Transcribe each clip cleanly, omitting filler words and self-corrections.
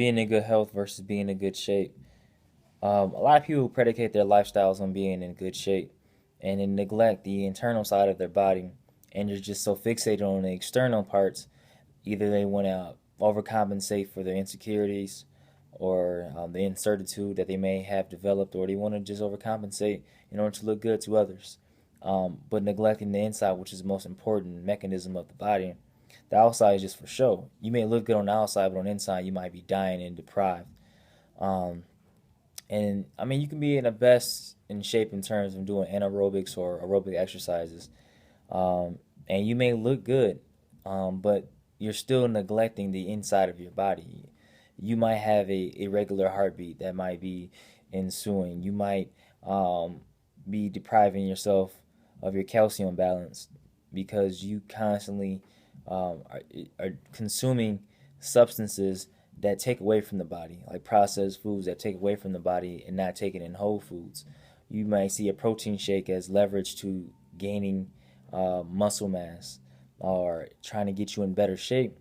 Being in good health versus being in good shape. A lot of people predicate their lifestyles on being in good shape and then neglect the internal side of their body, and they're just so fixated on the external parts. Either they want to overcompensate for their insecurities or the incertitude that they may have developed, or they want to just overcompensate in order to look good to others, but neglecting the inside, which is the most important mechanism of the body. The outside is just for show. You may look good on the outside, but on the inside, you might be dying and deprived. Um, and I mean, you can be in the best in shape in terms of doing anaerobics or aerobic exercises, um, and you may look good, but you're still neglecting the inside of your body. You might have a irregular heartbeat that might be ensuing. You might be depriving yourself of your calcium balance because you constantly are consuming substances that take away from the body, like processed foods that take away from the body and not taking in whole foods. You might see a protein shake as leverage to gaining muscle mass or trying to get you in better shape.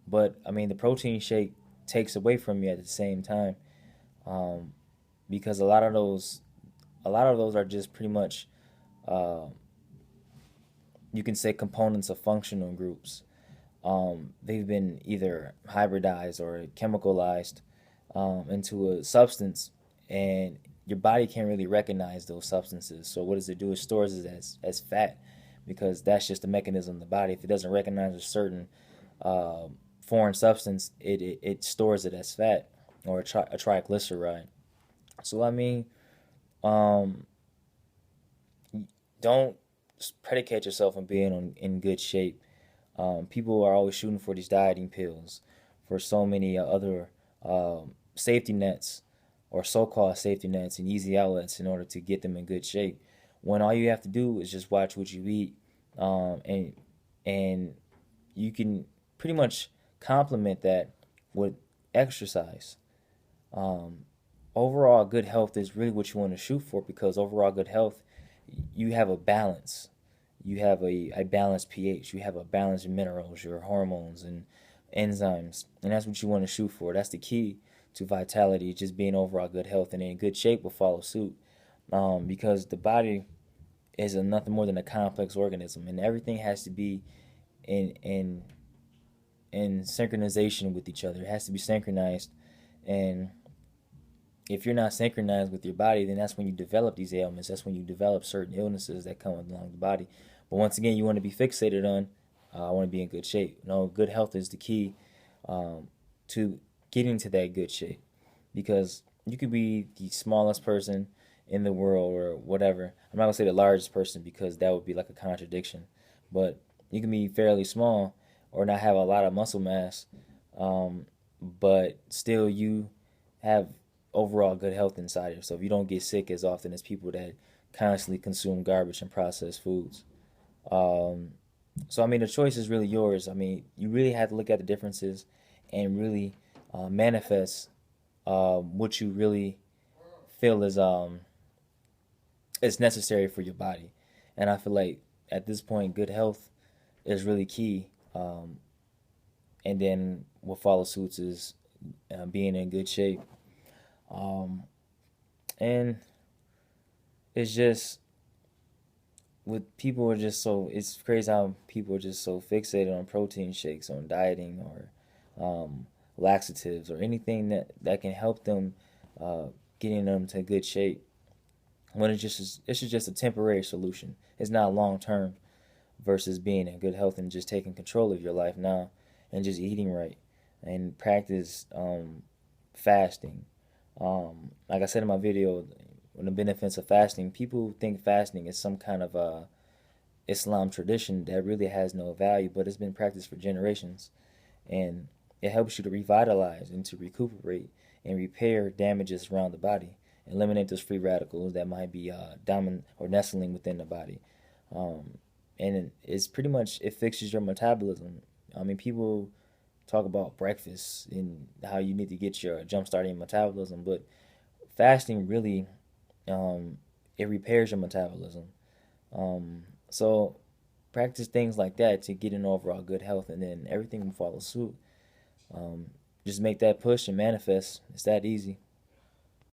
But I mean, the protein shake takes away from you at the same time, um, because a lot of those are just pretty much, uh, you can say, components of functional groups. They've been either hybridized or chemicalized into a substance, and your body can't really recognize those substances. So what does it do? It stores it as fat because that's just the mechanism of the body. If it doesn't recognize a certain uh, foreign substance, it stores it as fat or a triglyceride. So I mean, um, don't predicate yourself on being in good shape. People are always shooting for these dieting pills, for so many other safety nets or so-called safety nets and easy outlets in order to get them in good shape. When all you have to do is just watch what you eat, and you can pretty much complement that with exercise. Um, Overall good health is really what you want to shoot for, because overall good health, you have a balance. You have a balanced pH. You have a balanced minerals, your hormones and enzymes, and that's what you want to shoot for. That's the key to vitality, just being overall good health, and in good shape will follow suit. Because the body is nothing more than a complex organism, and everything has to be in in in synchronization with each other. It has to be synchronized, and if you're not synchronized with your body, then that's when you develop these ailments. That's when you develop certain illnesses that come along the body. But once again, you want to be fixated on, I want to be in good shape. No, good health is the key um, to getting to that good shape, because you could be the smallest person in the world or whatever. I'm not gonna say the largest person because that would be like a contradiction, but you can be fairly small or not have a lot of muscle mass, um, but still you have overall good health inside of yourself. You don't get sick as often as people that constantly consume garbage and processed foods. Um, so I mean, the choice is really yours. I mean, you really have to look at the differences and really manifest what you really feel is necessary for your body. And I feel like at this point, good health is really key. And then what follows suits is being in good shape. Um, and it's just with people are just so it's crazy how people are just so fixated on protein shakes, on dieting, or laxatives, or anything that can help them uh, getting them to good shape. When it's just a temporary solution. It's not long term. Versus being in good health and just taking control of your life now, and just eating right and practice fasting. Like I said in my video, on the benefits of fasting, people think fasting is some kind of Islam tradition that really has no value, but it's been practiced for generations, and it helps you to revitalize and to recuperate and repair damages around the body, eliminate those free radicals that might be dominant or nestling within the body. Um, and it's pretty much, it fixes your metabolism. I mean, people talk about breakfast and how you need to get your jump starting metabolism, but fasting really, um, it repairs your metabolism. So practice things like that to get an overall good health, and then everything will follow suit. Um, Just make that push and manifest. It's that easy.